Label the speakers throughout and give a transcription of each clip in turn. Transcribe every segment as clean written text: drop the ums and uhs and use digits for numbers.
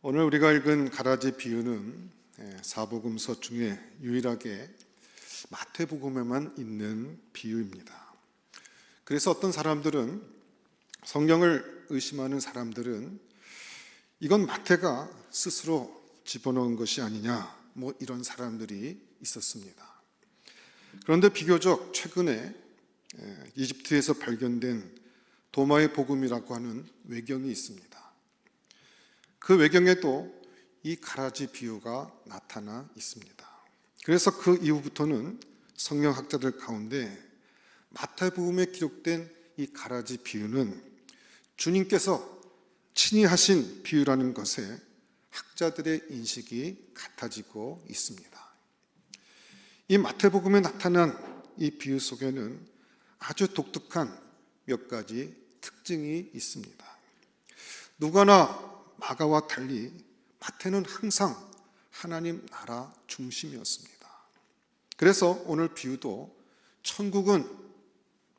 Speaker 1: 오늘 우리가 읽은 가라지 비유는 사복음서 중에 유일하게 마태복음에만 있는 비유입니다. 그래서 어떤 사람들은, 성경을 의심하는 사람들은 이건 마태가 스스로 집어넣은 것이 아니냐, 이런 사람들이 있었습니다. 그런데 비교적 최근에 이집트에서 발견된 도마의 복음이라고 하는 외경이 있습니다. 그 외경에도 이 가라지 비유가 나타나 있습니다. 그래서 그 이후부터는 성경학자들 가운데 마태복음에 기록된 이 가라지 비유는 주님께서 친히 하신 비유라는 것에 학자들의 인식이 같아지고 있습니다. 이 마태복음에 나타난 이 비유 속에는 아주 독특한 몇 가지 특징이 있습니다. 누가나 마가와 달리 마태는 항상 하나님 나라 중심이었습니다. 그래서 오늘 비유도 천국은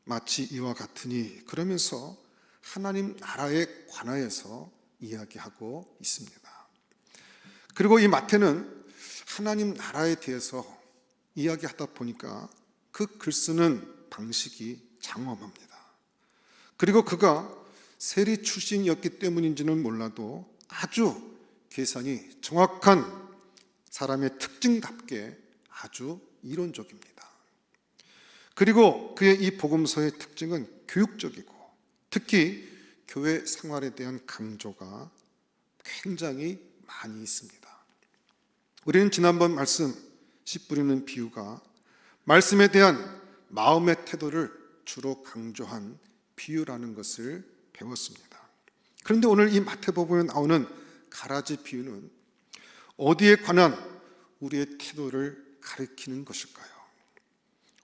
Speaker 1: 마치 이와 같으니 그러면서 하나님 나라에 관하여서 이야기하고 있습니다. 그리고 이 마태는 하나님 나라에 대해서 이야기하다 보니까 그 글 쓰는 방식이 장엄합니다. 그리고 그가 세리 출신이었기 때문인지는 몰라도 아주 계산이 정확한 사람의 특징답게 아주 이론적입니다. 그리고 그의 이 복음서의 특징은 교육적이고 특히 교회 생활에 대한 강조가 굉장히 많이 있습니다. 우리는 지난번 말씀 씨 뿌리는 비유가 말씀에 대한 마음의 태도를 주로 강조한 비유라는 것을 배웠습니다. 그런데 오늘 이 마태복음에 나오는 가라지 비유는 어디에 관한 우리의 태도를 가리키는 것일까요?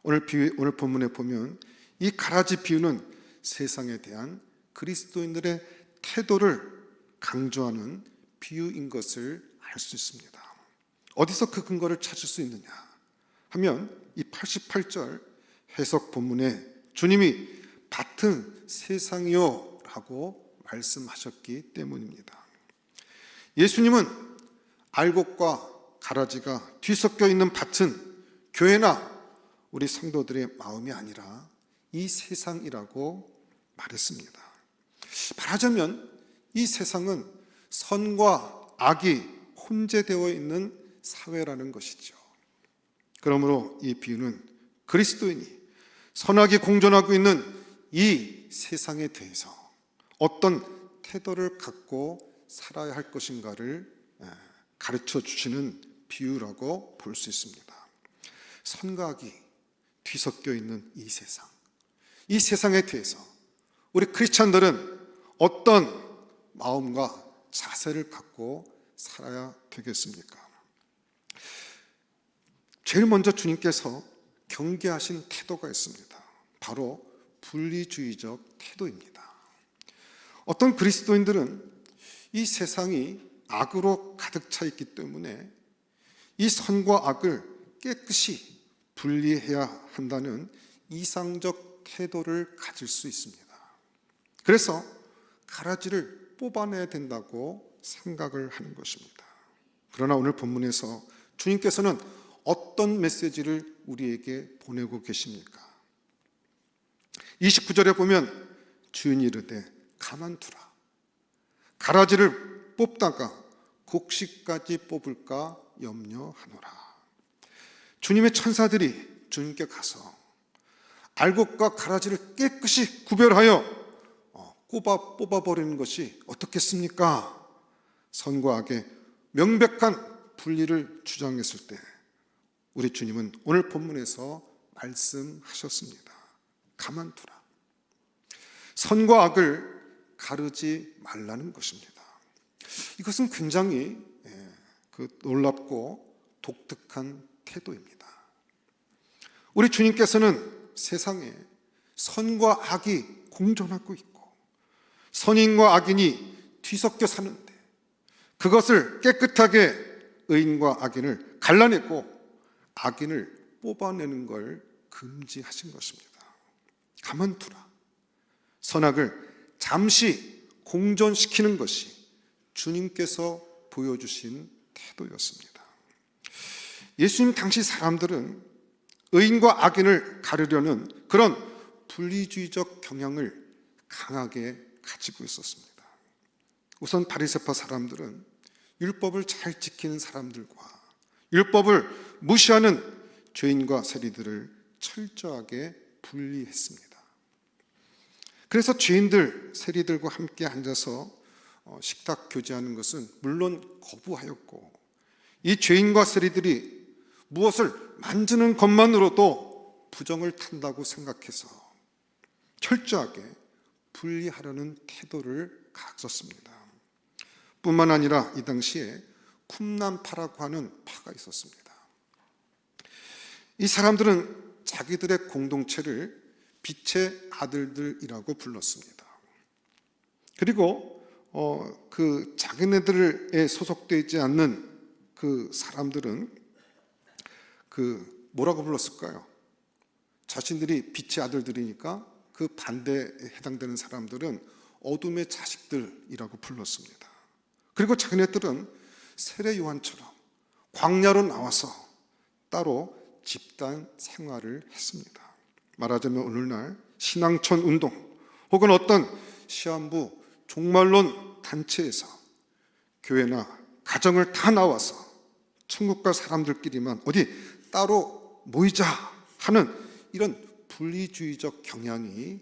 Speaker 1: 오늘 본문에 보면 이 가라지 비유는 세상에 대한 그리스도인들의 태도를 강조하는 비유인 것을 알 수 있습니다. 어디서 그 근거를 찾을 수 있느냐 하면 이 88절 해석 본문에 주님이 밭은 세상이요 라고 말씀하셨기 때문입니다. 예수님은 알곡과 가라지가 뒤섞여 있는 밭은 교회나 우리 성도들의 마음이 아니라 이 세상이라고 말했습니다. 말하자면 이 세상은 선과 악이 혼재되어 있는 사회라는 것이죠. 그러므로 이 비유는 그리스도인이 선악이 공존하고 있는 이 세상에 대해서 어떤 태도를 갖고 살아야 할 것인가를 가르쳐 주시는 비유라고 볼 수 있습니다. 선과 악이 뒤섞여 있는 이 세상에 대해서 우리 크리스찬들은 어떤 마음과 자세를 갖고 살아야 되겠습니까? 제일 먼저 주님께서 경계하신 태도가 있습니다. 바로 분리주의적 태도입니다. 어떤 그리스도인들은 이 세상이 악으로 가득 차 있기 때문에 이 선과 악을 깨끗이 분리해야 한다는 이상적 태도를 가질 수 있습니다. 그래서 가라지를 뽑아내야 된다고 생각을 하는 것입니다. 그러나 오늘 본문에서 주님께서는 어떤 메시지를 우리에게 보내고 계십니까? 29절에 보면 주인이 이르되 가만두라. 가라지를 뽑다가 곡식까지 뽑을까 염려하노라. 주님의 천사들이 주님께 가서 알곡과 가라지를 깨끗이 구별하여 뽑아버리는 것이 어떻겠습니까? 선과 악의 명백한 분리를 주장했을 때 우리 주님은 오늘 본문에서 말씀하셨습니다. 가만두라. 선과 악을 가르지 말라는 것입니다. 이것은 굉장히 놀랍고 독특한 태도입니다. 우리 주님께서는 세상에 선과 악이 공존하고 있고 선인과 악인이 뒤섞여 사는데 그것을 깨끗하게 의인과 악인을 갈라내고 악인을 뽑아내는 걸 금지하신 것입니다. 가만두라. 선악을 잠시 공존시키는 것이 주님께서 보여주신 태도였습니다. 예수님 당시 사람들은 의인과 악인을 가르려는 그런 분리주의적 경향을 강하게 가지고 있었습니다. 우선 바리새파 사람들은 율법을 잘 지키는 사람들과 율법을 무시하는 죄인과 세리들을 철저하게 분리했습니다. 그래서 죄인들, 세리들과 함께 앉아서 식탁 교제하는 것은 물론 거부하였고, 이 죄인과 세리들이 무엇을 만지는 것만으로도 부정을 탄다고 생각해서 철저하게 분리하려는 태도를 가졌습니다. 뿐만 아니라 이 당시에 쿰란파라고 하는 파가 있었습니다. 이 사람들은 자기들의 공동체를 빛의 아들들이라고 불렀습니다. 그리고 그 자기네들에 소속되지 않는 그 사람들은 뭐라고 불렀을까요? 자신들이 빛의 아들들이니까 그 반대에 해당되는 사람들은 어둠의 자식들이라고 불렀습니다. 그리고 자기네들은 세례 요한처럼 광야로 나와서 따로 집단 생활을 했습니다. 말하자면 오늘날 신앙촌 운동 혹은 어떤 시한부 종말론 단체에서 교회나 가정을 다 나와서 천국 갈 사람들끼리만 어디 따로 모이자 하는 이런 분리주의적 경향이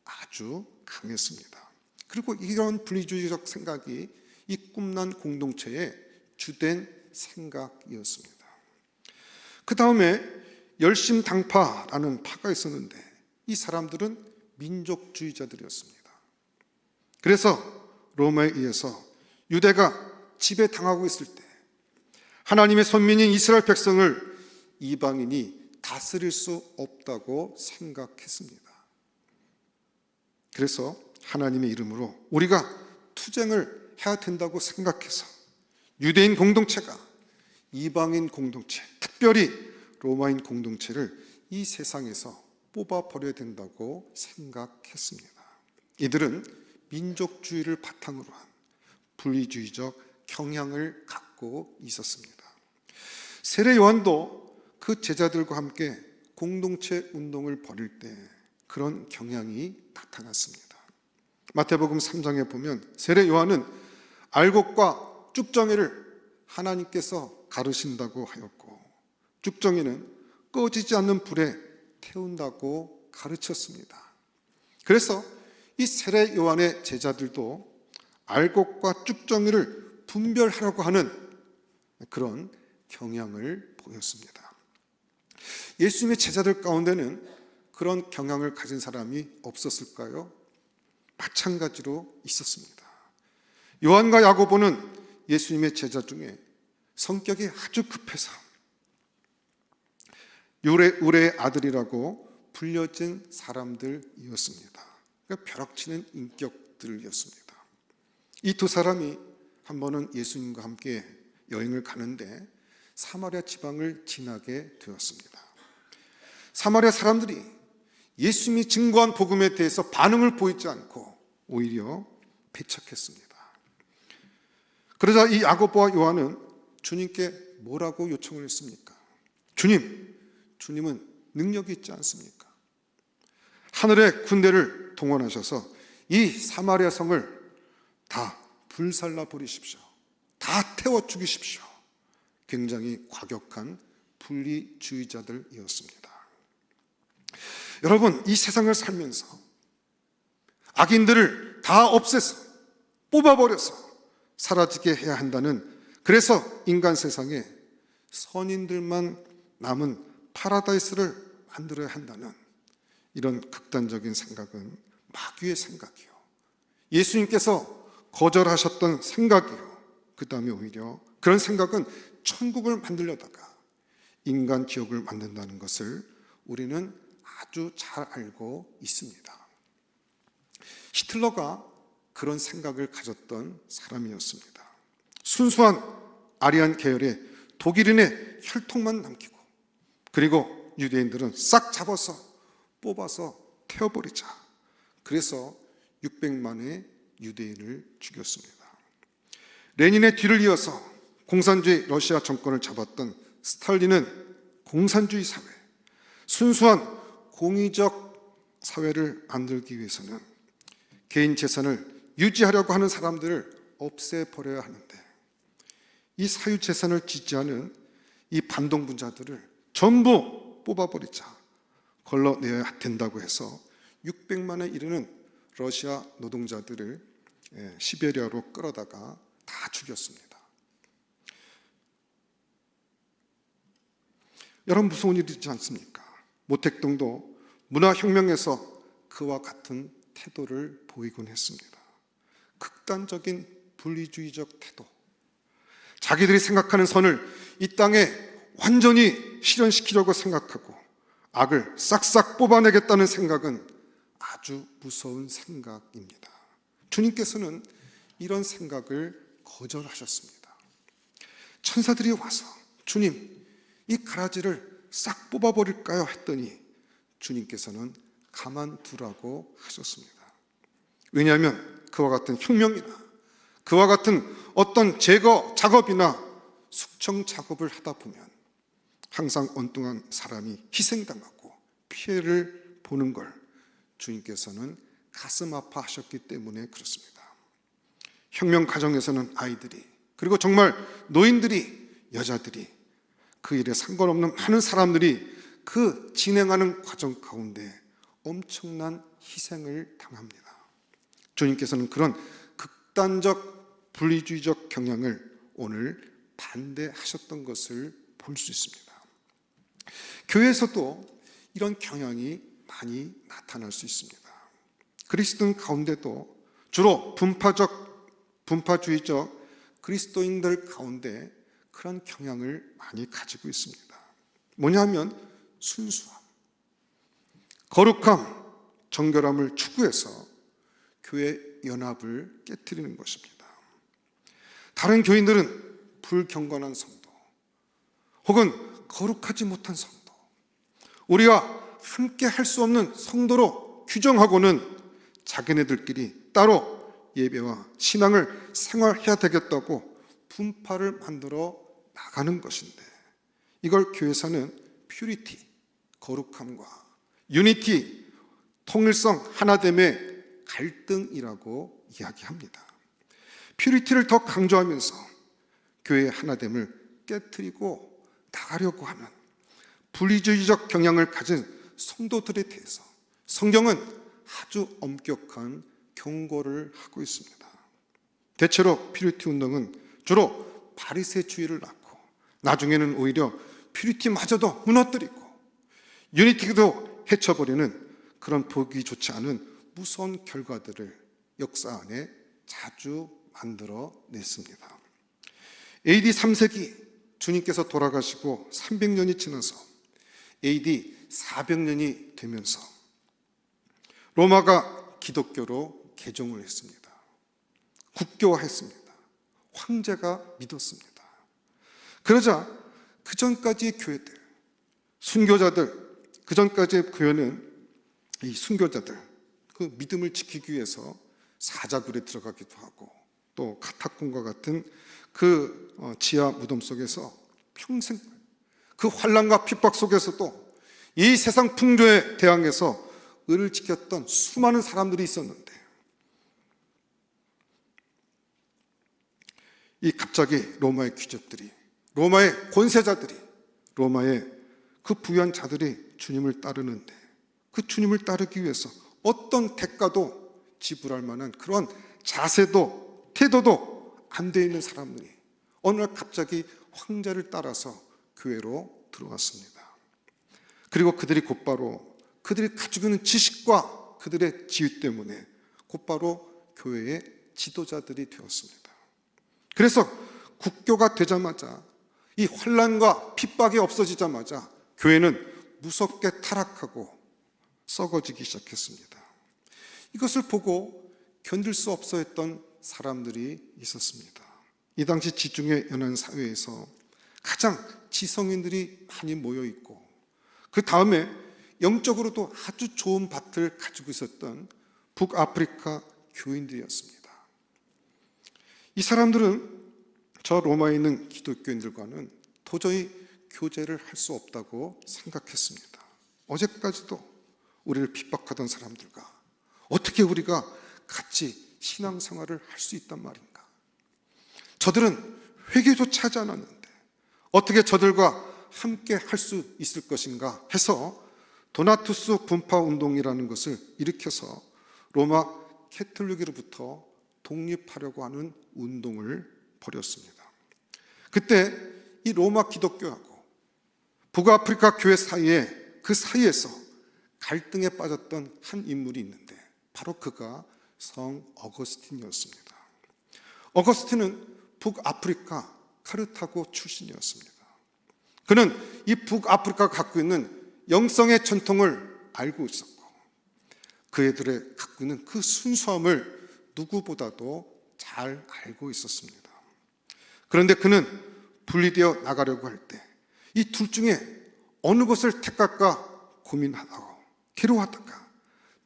Speaker 1: 아주 강했습니다. 그리고 이런 분리주의적 생각이 이 쿰란 공동체의 주된 생각이었습니다. 그 다음에 열심당파라는 파가 있었는데 이 사람들은 민족주의자들이었습니다. 그래서 로마에 의해서 유대가 지배당하고 있을 때 하나님의 선민인 이스라엘 백성을 이방인이 다스릴 수 없다고 생각했습니다. 그래서 하나님의 이름으로 우리가 투쟁을 해야 된다고 생각해서 유대인 공동체가 이방인 공동체, 특별히 로마인 공동체를 이 세상에서 뽑아버려야 된다고 생각했습니다. 이들은 민족주의를 바탕으로 한 분리주의적 경향을 갖고 있었습니다. 세례 요한도 그 제자들과 함께 공동체 운동을 벌일 때 그런 경향이 나타났습니다. 마태복음 3장에 보면 세례 요한은 알곡과 쭉정이를 하나님께서 가르신다고 하였고, 쭉정이는 꺼지지 않는 불에 태운다고 가르쳤습니다. 그래서 이 세례 요한의 제자들도 알곡과 쭉정이를 분별하려고 하는 그런 경향을 보였습니다. 예수님의 제자들 가운데는 그런 경향을 가진 사람이 없었을까요? 마찬가지로 있었습니다. 요한과 야고보는 예수님의 제자 중에 성격이 아주 급해서 우레의 아들이라고 불려진 사람들이었습니다. 그러니까 벼락치는 인격들이었습니다. 이 두 사람이 한 번은 예수님과 함께 여행을 가는데 사마리아 지방을 지나게 되었습니다. 사마리아 사람들이 예수님이 증거한 복음에 대해서 반응을 보이지 않고 오히려 배척했습니다. 그러자 이 야고보와 요한은 주님께 뭐라고 요청을 했습니까? 주님은 능력이 있지 않습니까? 하늘의 군대를 동원하셔서 이 사마리아 성을 다 불살라 버리십시오. 다 태워 죽이십시오. 굉장히 과격한 분리주의자들이었습니다. 여러분, 이 세상을 살면서 악인들을 다 없애서 뽑아버려서 사라지게 해야 한다는, 그래서 인간 세상에 선인들만 남은 파라다이스를 만들어야 한다는 이런 극단적인 생각은 마귀의 생각이요, 예수님께서 거절하셨던 생각이요, 그 다음에 오히려 그런 생각은 천국을 만들려다가 인간 지옥을 만든다는 것을 우리는 아주 잘 알고 있습니다. 히틀러가 그런 생각을 가졌던 사람이었습니다. 순수한 아리안 계열의 독일인의 혈통만 남기고, 그리고 유대인들은 싹 잡아서 뽑아서 태워버리자. 그래서 600만의 유대인을 죽였습니다. 레닌의 뒤를 이어서 공산주의 러시아 정권을 잡았던 스탈린은 공산주의 사회, 순수한 공의적 사회를 만들기 위해서는 개인 재산을 유지하려고 하는 사람들을 없애버려야 하는데, 이 사유재산을 지지하는 이 반동분자들을 전부 뽑아버리자, 걸러내야 된다고 해서 600만에 이르는 러시아 노동자들을 시베리아로 끌어다가 다 죽였습니다. 여러분, 무서운 일이지 않습니까? 모택동도 문화혁명에서 그와 같은 태도를 보이곤 했습니다. 극단적인 분리주의적 태도, 자기들이 생각하는 선을 이 땅에 완전히 실현시키려고 생각하고 악을 싹싹 뽑아내겠다는 생각은 아주 무서운 생각입니다. 주님께서는 이런 생각을 거절하셨습니다. 천사들이 와서 주님, 이 가라지를 싹 뽑아버릴까요? 했더니 주님께서는 가만두라고 하셨습니다. 왜냐하면 그와 같은 혁명이나 그와 같은 어떤 제거 작업이나 숙청 작업을 하다 보면 항상 엉뚱한 사람이 희생당하고 피해를 보는 걸 주님께서는 가슴 아파하셨기 때문에 그렇습니다. 혁명 과정에서는 아이들이, 그리고 정말 노인들이, 여자들이, 그 일에 상관없는 많은 사람들이 그 진행하는 과정 가운데 엄청난 희생을 당합니다. 주님께서는 그런 극단적 분리주의적 경향을 오늘 반대하셨던 것을 볼 수 있습니다. 교회에서도 이런 경향이 많이 나타날 수 있습니다. 그리스도인 가운데도 주로 분파주의적 그리스도인들 가운데 그런 경향을 많이 가지고 있습니다. 뭐냐면 순수함, 거룩함, 정결함을 추구해서 교회 연합을 깨트리는 것입니다. 다른 교인들은 불경건한 성도, 혹은 거룩하지 못한 성도, 우리가 함께 할 수 없는 성도로 규정하고는 자기네들끼리 따로 예배와 신앙을 생활해야 되겠다고 분파를 만들어 나가는 것인데, 이걸 교회에서는 퓨리티, 거룩함과 유니티, 통일성, 하나됨의 갈등이라고 이야기합니다. 퓨리티를 더 강조하면서 교회의 하나됨을 깨트리고 나가려고 하는 분리주의적 경향을 가진 성도들에 대해서 성경은 아주 엄격한 경고를 하고 있습니다. 대체로 퓨리티 운동은 주로 바리새주의를 낳고 나중에는 오히려 퓨리티마저도 무너뜨리고 유니티도 해쳐버리는 그런 보기 좋지 않은 무서운 결과들을 역사 안에 자주 만들어냈습니다. AD 3세기 주님께서 돌아가시고 300년이 지나서 AD 400년이 되면서 로마가 기독교로 개종을 했습니다. 국교화했습니다. 황제가 믿었습니다. 그러자 그 전까지의 교회들, 순교자들, 그 전까지의 교회는 이 순교자들, 그 믿음을 지키기 위해서 사자굴에 들어가기도 하고 또 카타콤과 같은 그 지하 무덤 속에서 평생 그 환난과 핍박 속에서도 이 세상 풍조에 대항해서 의를 지켰던 수많은 사람들이 있었는데, 이 갑자기 로마의 귀족들이, 로마의 권세자들이, 로마의 그 부유한 자들이 주님을 따르는데, 그 주님을 따르기 위해서 어떤 대가도 지불할 만한 그런 자세도 태도도 안 돼 있는 사람들이 어느 날 갑자기 황제를 따라서 교회로 들어왔습니다. 그리고 그들이 곧바로 그들이 가지고 있는 지식과 그들의 지위 때문에 곧바로 교회의 지도자들이 되었습니다. 그래서 국교가 되자마자, 이 환난과 핍박이 없어지자마자 교회는 무섭게 타락하고 썩어지기 시작했습니다. 이것을 보고 견딜 수 없어 했던 사람들이 있었습니다. 이 당시 지중해 연안 사회에서 가장 지성인들이 많이 모여 있고, 그 다음에 영적으로도 아주 좋은 밭을 가지고 있었던 북아프리카 교인들이었습니다. 이 사람들은 저 로마에 있는 기독교인들과는 도저히 교제를 할 수 없다고 생각했습니다. 어제까지도 우리를 핍박하던 사람들과 어떻게 우리가 같이 신앙생활을 할 수 있단 말인가? 저들은 회개조차 하지 않았는데 어떻게 저들과 함께 할 수 있을 것인가 해서 도나투스 분파 운동이라는 것을 일으켜서 로마 캐톨릭으로부터 독립하려고 하는 운동을 벌였습니다. 그때 이 로마 기독교하고 북아프리카 교회 사이에 그 사이에서 갈등에 빠졌던 한 인물이 있는데 바로 그가 성 어거스틴이었습니다. 어거스틴은 북아프리카 카르타고 출신이었습니다. 그는 이 북아프리카가 갖고 있는 영성의 전통을 알고 있었고 그애들의 갖고 있는 그 순수함을 누구보다도 잘 알고 있었습니다. 그런데 그는 분리되어 나가려고 할 때 이 둘 중에 어느 것을 택할까 고민하다가 괴로워하다가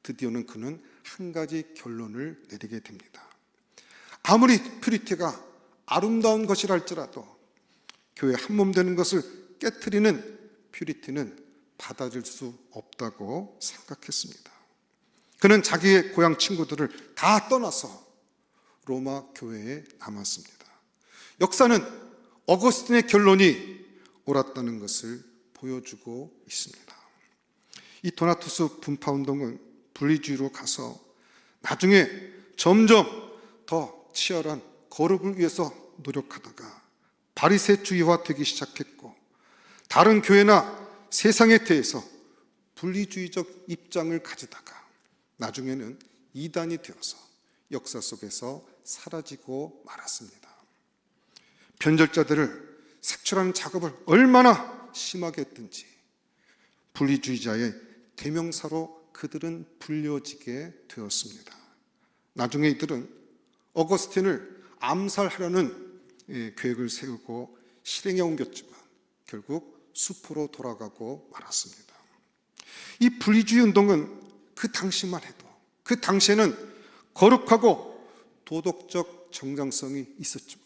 Speaker 1: 드디어는 그는 한 가지 결론을 내리게 됩니다. 아무리 퓨리티가 아름다운 것이라 할지라도 교회 한몸 되는 것을 깨트리는 퓨리티는 받아들일 수 없다고 생각했습니다. 그는 자기의 고향 친구들을 다 떠나서 로마 교회에 남았습니다. 역사는 어거스틴의 결론이 옳았다는 것을 보여주고 있습니다. 이 도나투스 분파운동은 분리주의로 가서 나중에 점점 더 치열한 거룩을 위해서 노력하다가 바리새주의화 되기 시작했고 다른 교회나 세상에 대해서 분리주의적 입장을 가지다가 나중에는 이단이 되어서 역사 속에서 사라지고 말았습니다. 변절자들을 색출하는 작업을 얼마나 심하게 했든지 분리주의자의 대명사로 그들은 불려지게 되었습니다. 나중에 이들은 어거스틴을 암살하려는 계획을 세우고 실행에 옮겼지만 결국 숲으로 돌아가고 말았습니다. 이 분리주의 운동은 그 당시만 해도 그 당시에는 거룩하고 도덕적 정당성이 있었지만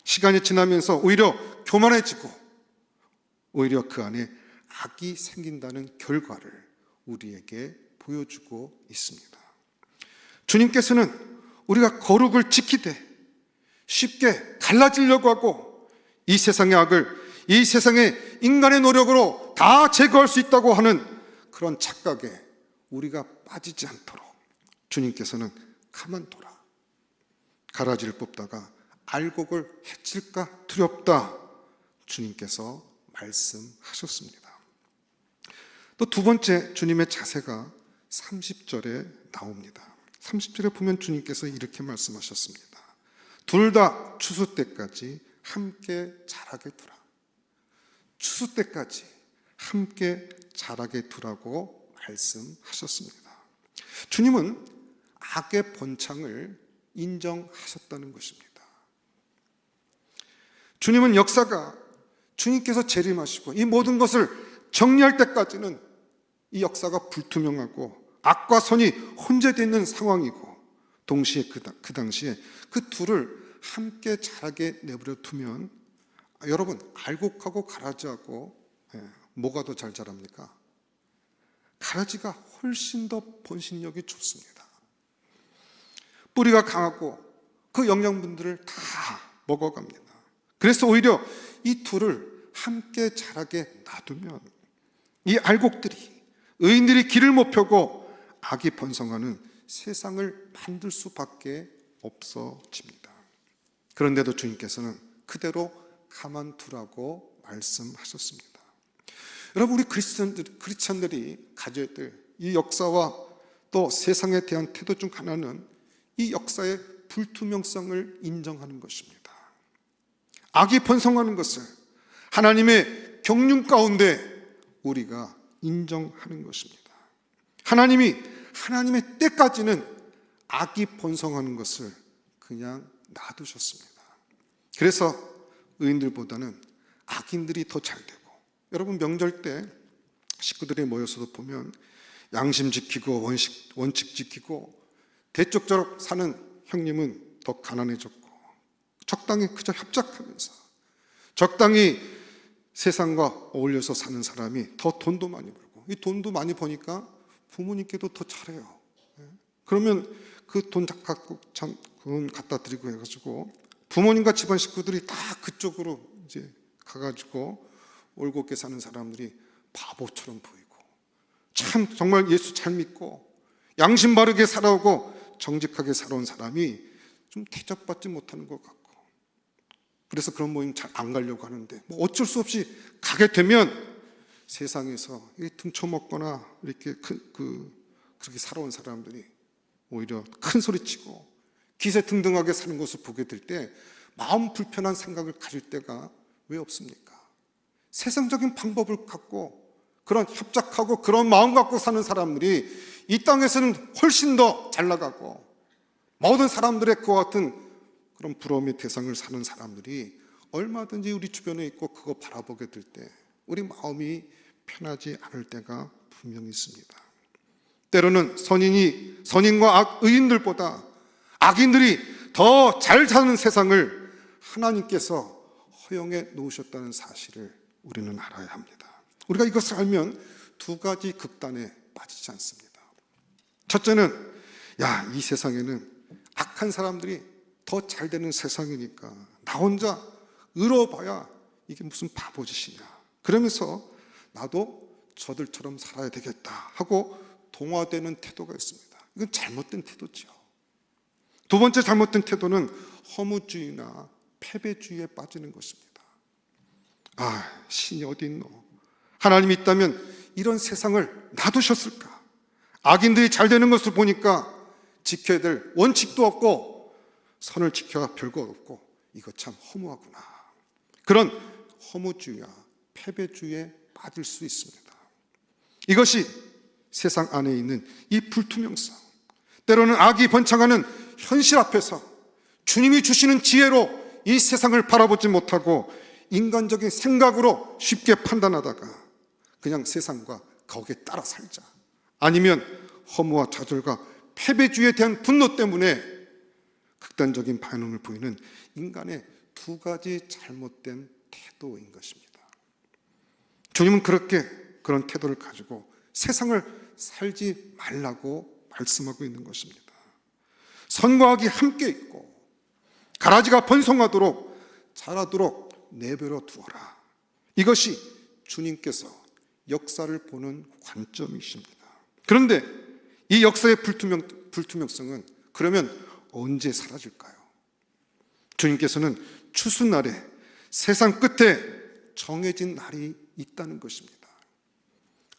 Speaker 1: 시간이 지나면서 오히려 교만해지고 오히려 그 안에 악이 생긴다는 결과를 우리에게 보여주고 있습니다. 주님께서는 우리가 거룩을 지키되 쉽게 갈라지려고 하고 이 세상의 악을 이 세상의 인간의 노력으로 다 제거할 수 있다고 하는 그런 착각에 우리가 빠지지 않도록 주님께서는 가만둬라. 가라지를 뽑다가 알곡을 해칠까 두렵다. 주님께서 말씀하셨습니다. 또 두 번째 주님의 자세가 30절에 나옵니다. 30절에 보면 주님께서 이렇게 말씀하셨습니다. 둘 다 추수 때까지 함께 자라게 두라. 추수 때까지 함께 자라게 두라고 말씀하셨습니다. 주님은 악의 번창을 인정하셨다는 것입니다. 주님은 역사가 주님께서 재림하시고 이 모든 것을 정리할 때까지는 이 역사가 불투명하고 악과 선이 혼재되어 있는 상황이고 동시에 그 당시에 그 둘을 함께 자라게 내버려 두면 여러분 알곡하고 가라지하고 뭐가 더 잘 자랍니까? 가라지가 훨씬 더 번식력이 좋습니다. 뿌리가 강하고 그 영양분들을 다 먹어갑니다. 그래서 오히려 이 둘을 함께 자라게 놔두면 이 알곡들이 의인들이 길을 못 펴고 악이 번성하는 세상을 만들 수밖에 없어집니다. 그런데도 주님께서는 그대로 가만두라고 말씀하셨습니다. 여러분 우리 크리스천들이 가져야 될 이 역사와 또 세상에 대한 태도 중 하나는 이 역사의 불투명성을 인정하는 것입니다. 악이 번성하는 것을 하나님의 경륜 가운데 우리가 인정하는 것입니다. 하나님의 때까지는 악이 번성하는 것을 그냥 놔두셨습니다. 그래서 의인들보다는 악인들이 더 잘 되고 여러분 명절 때 식구들이 모여서도 보면 양심 지키고 원칙 지키고 대쪽자로 사는 형님은 더 가난해졌고 적당히 그저 협작하면서 적당히 세상과 어울려서 사는 사람이 더 돈도 많이 벌고, 이 돈도 많이 버니까 부모님께도 더 잘해요. 그러면 그 돈 갖고 참 그건 갖다 드리고 해가지고 부모님과 집안 식구들이 다 그쪽으로 이제 가가지고 올곧게 사는 사람들이 바보처럼 보이고, 참 정말 예수 잘 믿고 양심 바르게 살아오고 정직하게 살아온 사람이 좀 대접받지 못하는 것 같고, 그래서 그런 모임 잘 안 가려고 하는데, 뭐 어쩔 수 없이 가게 되면 세상에서 등쳐먹거나 이렇게 그렇게 살아온 사람들이 오히려 큰 소리치고 기세등등하게 사는 것을 보게 될 때 마음 불편한 생각을 가질 때가 왜 없습니까? 세상적인 방법을 갖고 그런 협작하고 그런 마음 갖고 사는 사람들이 이 땅에서는 훨씬 더 잘 나가고, 모든 사람들의 그와 같은 그런 부러움의 대상을 사는 사람들이 얼마든지 우리 주변에 있고 그거 바라보게 될 때 우리 마음이 편하지 않을 때가 분명히 있습니다. 때로는 선인과 의인들보다 악인들이 더 잘 사는 세상을 하나님께서 허용해 놓으셨다는 사실을 우리는 알아야 합니다. 우리가 이것을 알면 두 가지 극단에 빠지지 않습니다. 첫째는, 이 세상에는 악한 사람들이 더 잘 되는 세상이니까 나 혼자 의로워봐야 이게 무슨 바보짓이냐, 그러면서 나도 저들처럼 살아야 되겠다 하고 동화되는 태도가 있습니다. 이건 잘못된 태도죠. 두 번째 잘못된 태도는 허무주의나 패배주의에 빠지는 것입니다. 신이 어디 있노? 하나님이 있다면 이런 세상을 놔두셨을까? 악인들이 잘 되는 것을 보니까 지켜야 될 원칙도 없고 선을 지켜야 별거 없고, 이거 참 허무하구나. 그런 허무주의와 패배주의에 빠질 수 있습니다. 이것이 세상 안에 있는 이 불투명성, 때로는 악이 번창하는 현실 앞에서 주님이 주시는 지혜로 이 세상을 바라보지 못하고 인간적인 생각으로 쉽게 판단하다가 그냥 세상과 거기에 따라 살자, 아니면 허무와 좌절과 패배주의에 대한 분노 때문에 극단적인 반응을 보이는 인간의 두 가지 잘못된 태도인 것입니다. 주님은 그런 태도를 가지고 세상을 살지 말라고 말씀하고 있는 것입니다. 선과 악이 함께 있고 가라지가 번성하도록 자라도록 내버려 두어라. 이것이 주님께서 역사를 보는 관점이십니다. 그런데 이 역사의 불투명성은 그러면 언제 사라질까요? 주님께서는 추수날에 세상 끝에 정해진 날이 있다는 것입니다.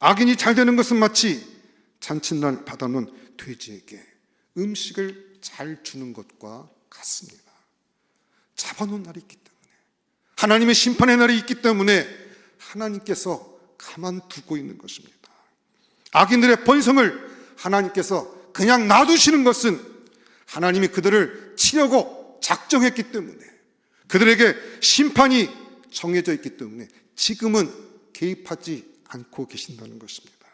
Speaker 1: 악인이 잘 되는 것은 마치 잔칫날 받아놓은 돼지에게 음식을 잘 주는 것과 같습니다. 잡아놓은 날이 있기 때문에, 하나님의 심판의 날이 있기 때문에 하나님께서 가만두고 있는 것입니다. 악인들의 번성을 하나님께서 그냥 놔두시는 것은 하나님이 그들을 치려고 작정했기 때문에, 그들에게 심판이 정해져 있기 때문에 지금은 개입하지 않고 계신다는 것입니다.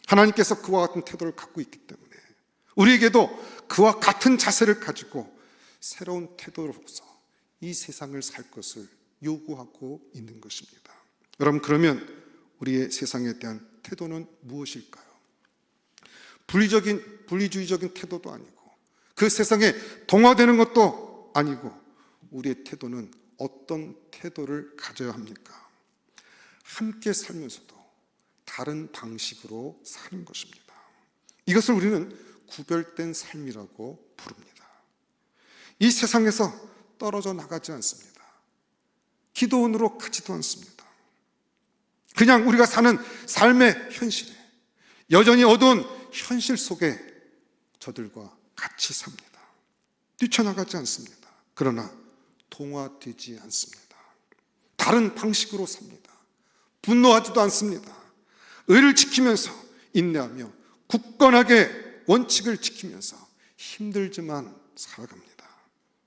Speaker 1: 하나님께서 그와 같은 태도를 갖고 있기 때문에 우리에게도 그와 같은 자세를 가지고 새로운 태도로서 이 세상을 살 것을 요구하고 있는 것입니다. 여러분, 그러면 우리의 세상에 대한 태도는 무엇일까요? 분리주의적인 태도도 아니고 그 세상에 동화되는 것도 아니고, 우리의 태도는 어떤 태도를 가져야 합니까? 함께 살면서도 다른 방식으로 사는 것입니다. 이것을 우리는 구별된 삶이라고 부릅니다. 이 세상에서 떨어져 나가지 않습니다. 기도원으로 가지도 않습니다. 그냥 우리가 사는 삶의 현실에, 여전히 어두운 현실 속에 저들과 같이 삽니다. 뛰쳐나가지 않습니다. 그러나 동화되지 않습니다. 다른 방식으로 삽니다. 분노하지도 않습니다. 의를 지키면서 인내하며 굳건하게 원칙을 지키면서 힘들지만 살아갑니다.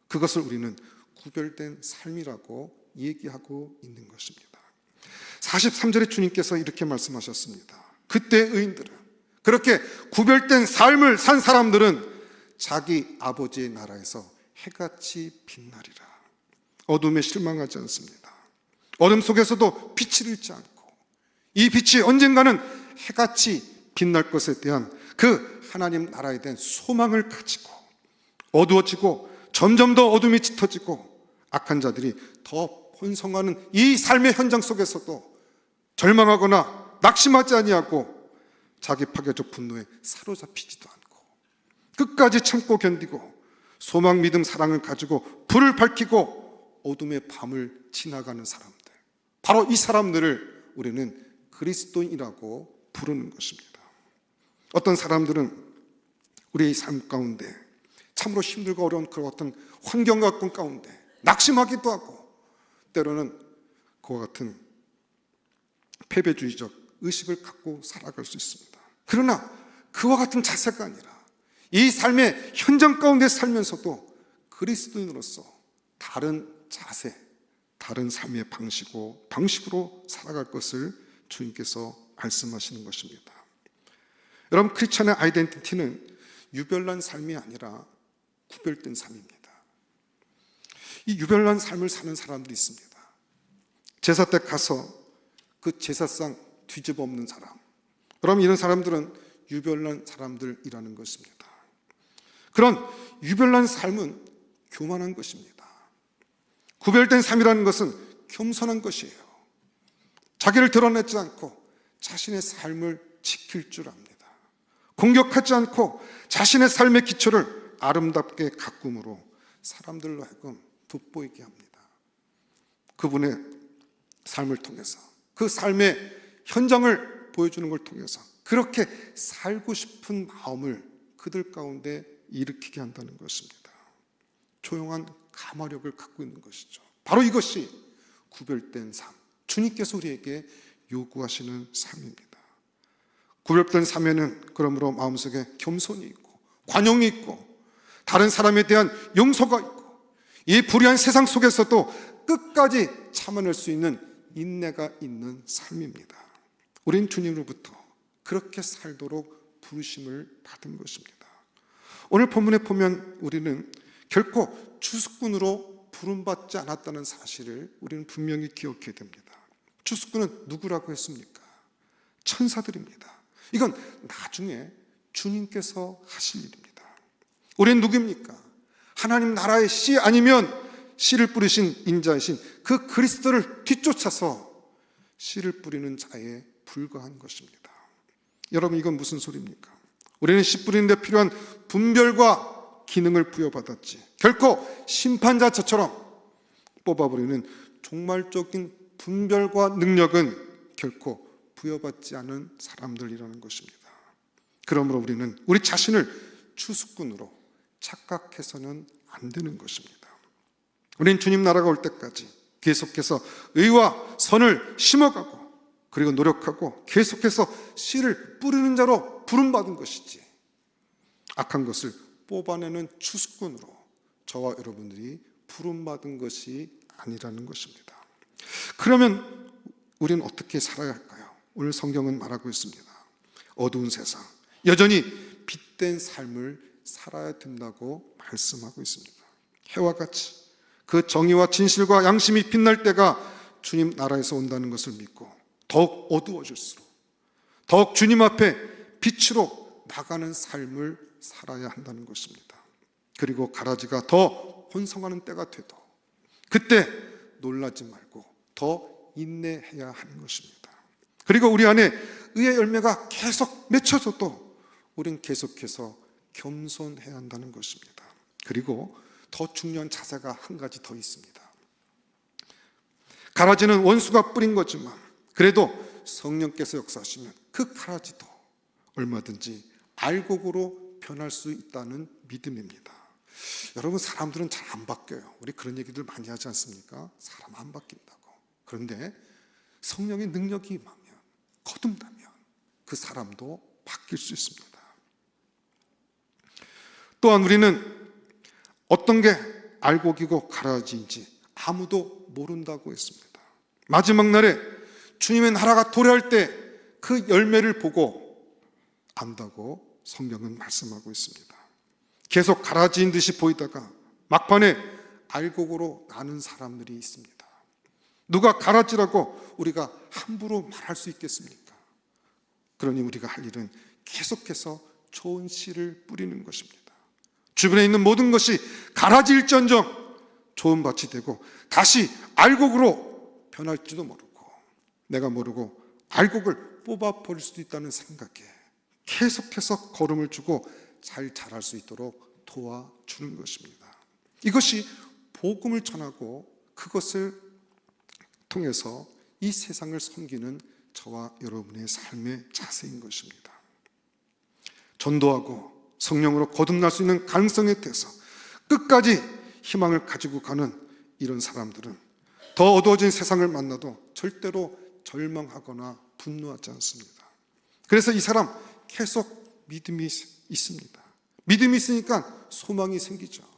Speaker 1: 그것을 우리는 구별된 삶이라고 얘기하고 있는 것입니다. 43절에 주님께서 이렇게 말씀하셨습니다. 그때 의인들은, 그렇게 구별된 삶을 산 사람들은 자기 아버지의 나라에서 해같이 빛나리라. 어둠에 실망하지 않습니다. 어둠 속에서도 빛을 잃지 않고 이 빛이 언젠가는 해같이 빛날 것에 대한 그 하나님 나라에 대한 소망을 가지고 어두워지고 점점 더 어둠이 짙어지고 악한 자들이 더 번성하는 이 삶의 현장 속에서도 절망하거나 낙심하지 아니하고 자기 파괴적 분노에 사로잡히지도 않고 끝까지 참고 견디고 소망, 믿음, 사랑을 가지고 불을 밝히고 어둠의 밤을 지나가는 사람들, 바로 이 사람들을 우리는 그리스도인이라고 부르는 것입니다. 어떤 사람들은 우리의 삶 가운데 참으로 힘들고 어려운 그런 어떤 환경과 가운데 낙심하기도 하고 때로는 그와 같은 패배주의적 의식을 갖고 살아갈 수 있습니다. 그러나 그와 같은 자세가 아니라 이 삶의 현장 가운데 살면서도 그리스도인으로서 다른 자세, 다른 삶의 방식으로 살아갈 것을 주님께서 말씀하시는 것입니다. 여러분, 크리스천의 아이덴티티는 유별난 삶이 아니라 구별된 삶입니다. 이 유별난 삶을 사는 사람들이 있습니다. 제사 때 가서 그 제사상 뒤집어 엎는 사람, 그럼 이런 사람들은 유별난 사람들이라는 것입니다. 그런 유별난 삶은 교만한 것입니다. 구별된 삶이라는 것은 겸손한 것이에요. 자기를 드러내지 않고 자신의 삶을 지킬 줄 압니다. 공격하지 않고 자신의 삶의 기초를 아름답게 가꿈으로 사람들로 하여금 돋보이게 합니다. 그분의 삶을 통해서, 그 삶의 현장을 보여주는 걸 통해서 그렇게 살고 싶은 마음을 그들 가운데 일으키게 한다는 것입니다. 조용한 감화력을 갖고 있는 것이죠. 바로 이것이 구별된 삶, 주님께서 우리에게 요구하시는 삶입니다. 구별된 삶에는 그러므로 마음속에 겸손이 있고 관용이 있고 다른 사람에 대한 용서가 있고 이 불의한 세상 속에서도 끝까지 참아낼 수 있는 인내가 있는 삶입니다. 우린 주님으로부터 그렇게 살도록 부르심을 받은 것입니다. 오늘 본문에 보면 우리는 결코 주수꾼으로 부름받지 않았다는 사실을 우리는 분명히 기억해야 됩니다. 주수꾼은 누구라고 했습니까? 천사들입니다. 이건 나중에 주님께서 하실 일입니다. 우리는 누구입니까? 하나님 나라의 씨 아니면 씨를 뿌리신 인자이신 그 그리스도를 뒤쫓아서 씨를 뿌리는 자에 불과한 것입니다. 여러분, 이건 무슨 소리입니까? 우리는 씨 뿌리는 데 필요한 분별과 기능을 부여받았지 결코 심판자 저처럼 뽑아버리는 종말적인 분별과 능력은 결코 부여받지 않은 사람들이라는 것입니다. 그러므로 우리는 우리 자신을 주수꾼으로 착각해서는 안 되는 것입니다. 우리는 주님 나라가 올 때까지 계속해서 의와 선을 심어가고 그리고 노력하고 계속해서 씨를 뿌리는 자로 부름받은 것이지 악한 것을 뽑아내는 주수꾼으로 저와 여러분들이 부름받은 것이 아니라는 것입니다. 그러면 우리는 어떻게 살아야 할까요? 오늘 성경은 말하고 있습니다. 어두운 세상, 여전히 빛된 삶을 살아야 된다고 말씀하고 있습니다. 해와 같이 그 정의와 진실과 양심이 빛날 때가 주님 나라에서 온다는 것을 믿고 더욱 어두워질수록 더욱 주님 앞에 빛으로 나가는 삶을 살아야 한다는 것입니다. 그리고 가라지가 더 번성하는 때가 돼도 그때 놀라지 말고 더 인내해야 하는 것입니다. 그리고 우리 안에 의의 열매가 계속 맺혀져도 우린 계속해서 겸손해야 한다는 것입니다. 그리고 더 중요한 자세가 한 가지 더 있습니다. 가라지는 원수가 뿌린 거지만 그래도 성령께서 역사하시면 그 가라지도 얼마든지 알곡으로 변할 수 있다는 믿음입니다. 여러분, 사람들은 잘 안 바뀌어요. 우리 그런 얘기들 많이 하지 않습니까? 사람 안 바뀐다고. 그런데 성령의 능력이 임하면, 거듭나면 그 사람도 바뀔 수 있습니다. 또한 우리는 어떤 게 알곡이고 가라지인지 아무도 모른다고 했습니다. 마지막 날에 주님의 나라가 도래할 때 그 열매를 보고 안다고 성경은 말씀하고 있습니다. 계속 가라지인 듯이 보이다가 막판에 알곡으로 나눈 사람들이 있습니다. 누가 가라지라고 우리가 함부로 말할 수 있겠습니까? 그러니 우리가 할 일은 계속해서 좋은 씨를 뿌리는 것입니다. 주변에 있는 모든 것이 가라지일전정 좋은 밭이 되고 다시 알곡으로 변할지도 모르고, 내가 모르고 알곡을 뽑아버릴 수도 있다는 생각에 계속해서 걸음을 주고 잘 자랄 수 있도록 도와주는 것입니다. 이것이 복음을 전하고 그것을 통해서 이 세상을 섬기는 저와 여러분의 삶의 자세인 것입니다. 전도하고 성령으로 거듭날 수 있는 가능성에 대해서 끝까지 희망을 가지고 가는 이런 사람들은 더 어두워진 세상을 만나도 절대로 절망하거나 분노하지 않습니다. 그래서 이 사람 계속 믿음이 있습니다. 믿음이 있으니까 소망이 생기죠.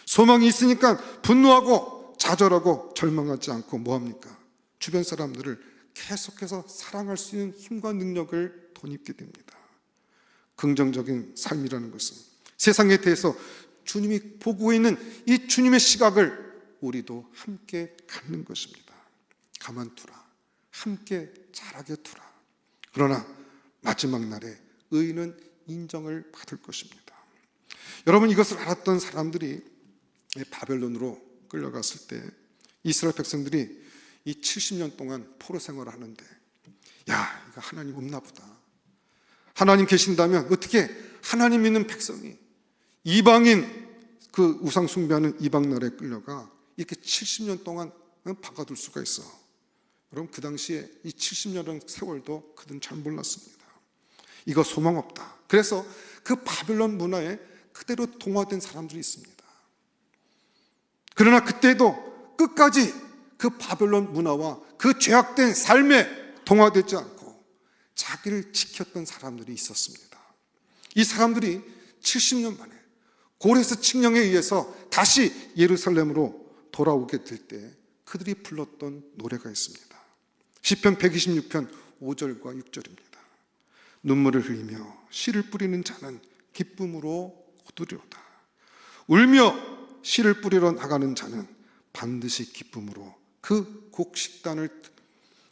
Speaker 1: 소망이 있으니까 분노하고 좌절하고 절망하지 않고 뭐합니까? 주변 사람들을 계속해서 사랑할 수 있는 힘과 능력을 덧입게 됩니다. 긍정적인 삶이라는 것은 세상에 대해서 주님이 보고 있는 이 주님의 시각을 우리도 함께 갖는 것입니다. 가만두라, 함께 자라게 두라. 그러나 마지막 날에 의인은 인정을 받을 것입니다. 여러분, 이것을 알았던 사람들이 바벨론으로 끌려갔을 때 이스라엘 백성들이 이 70년 동안 포로 생활을 하는데, 야, 이거 하나님 없나 보다. 하나님 계신다면 어떻게 하나님 믿는 백성이 이방인 그 우상 숭배하는 이방 나라에 끌려가 이렇게 70년 동안 박아둘 수가 있어. 여러분, 그 당시에 이 70년의 세월도 그들은 잘 몰랐습니다. 이거 소망 없다. 그래서 그 바벨론 문화에 그대로 동화된 사람들이 있습니다. 그러나 그때도 끝까지 그 바벨론 문화와 그 죄악된 삶에 동화되지 않고 자기를 지켰던 사람들이 있었습니다. 이 사람들이 70년 만에 고레스 칙령에 의해서 다시 예루살렘으로 돌아오게 될 때 그들이 불렀던 노래가 있습니다. 시편 126편 5절과 6절입니다. 눈물을 흘리며 씨를 뿌리는 자는 기쁨으로 거두리로다. 울며 씨를 뿌리러 나가는 자는 반드시 기쁨으로 그 곡식단을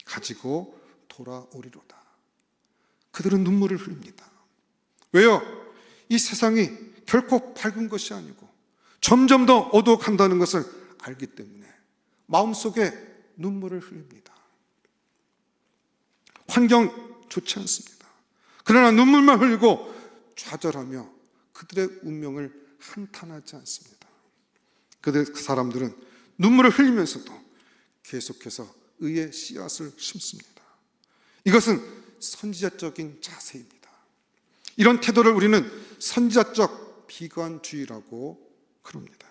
Speaker 1: 가지고 돌아오리로다. 그들은 눈물을 흘립니다. 왜요? 이 세상이 결코 밝은 것이 아니고 점점 더 어두워간다는 것을 알기 때문에 마음속에 눈물을 흘립니다. 환경 좋지 않습니다. 그러나 눈물만 흘리고 좌절하며 그들의 운명을 한탄하지 않습니다. 그 사람들은 눈물을 흘리면서도 계속해서 의의 씨앗을 심습니다. 이것은 선지자적인 자세입니다. 이런 태도를 우리는 선지자적 비관주의라고 그럽니다.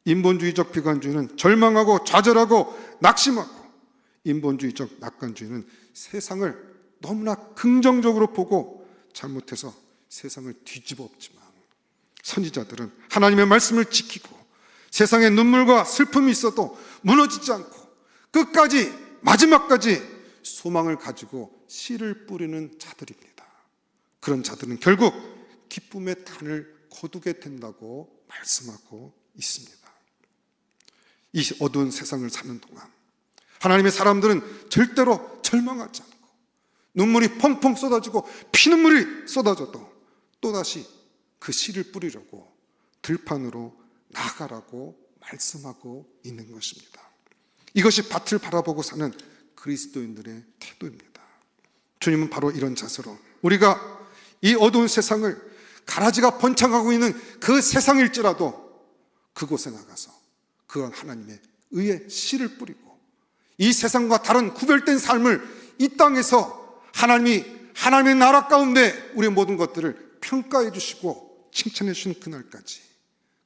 Speaker 1: 인본주의적 비관주의는 절망하고 좌절하고 낙심하고, 인본주의적 낙관주의는 세상을 너무나 긍정적으로 보고 잘못해서 세상을 뒤집어 엎지만, 선지자들은 하나님의 말씀을 지키고 세상에 눈물과 슬픔이 있어도 무너지지 않고 끝까지 마지막까지 소망을 가지고 씨를 뿌리는 자들입니다. 그런 자들은 결국 기쁨의 단을 거두게 된다고 말씀하고 있습니다. 이 어두운 세상을 사는 동안 하나님의 사람들은 절대로 절망하지 않고 눈물이 펑펑 쏟아지고 피눈물이 쏟아져도 또다시 그 씨를 뿌리려고 들판으로 나가라고 말씀하고 있는 것입니다. 이것이 밭을 바라보고 사는 그리스도인들의 태도입니다. 주님은 바로 이런 자세로 우리가 이 어두운 세상을 가라지가 번창하고 있는 그 세상일지라도 그곳에 나가서 그런 하나님의 의의 씨를 뿌리고 이 세상과 다른 구별된 삶을 이 땅에서 하나님의 나라 가운데 우리의 모든 것들을 평가해 주시고 칭찬해 주시는 그날까지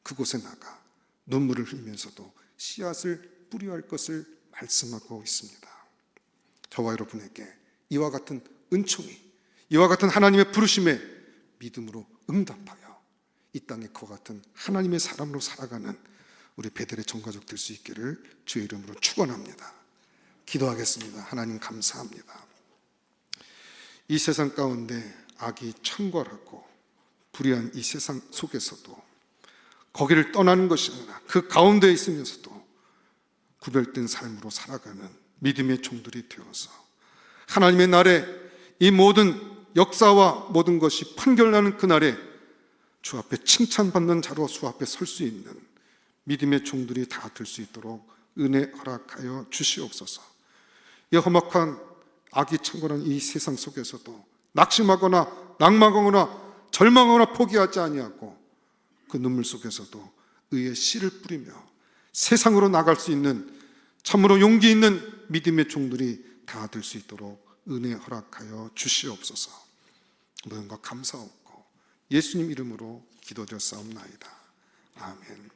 Speaker 1: 그곳에 나가 눈물을 흘리면서도 씨앗을 뿌려야 할 것을 말씀하고 있습니다. 저와 여러분에게 이와 같은 은총이, 이와 같은 하나님의 부르심에 믿음으로 응답하여 이 땅에 그와 같은 하나님의 사람으로 살아가는 우리 베델의 전가족 될 수 있기를 주의 이름으로 축원합니다. 기도하겠습니다. 하나님 감사합니다. 이 세상 가운데 악이 창궐하고 불의한 이 세상 속에서도 거기를 떠나는 것이 아니라 그 가운데 있으면서도 구별된 삶으로 살아가는 믿음의 종들이 되어서 하나님의 날에 이 모든 역사와 모든 것이 판결나는 그날에 주 앞에 칭찬받는 자로 주 앞에 설 수 있는 믿음의 종들이 다 될 수 있도록 은혜 허락하여 주시옵소서. 이 험악한 악이 창궐한 이 세상 속에서도 낙심하거나 낭망하거나 절망하거나 포기하지 아니하고 그 눈물 속에서도 의의 씨를 뿌리며 세상으로 나갈 수 있는 참으로 용기 있는 믿음의 종들이 다 될 수 있도록 은혜 허락하여 주시옵소서. 모든 것 감사하고 예수님 이름으로 기도드렸사옵나이다. 아멘.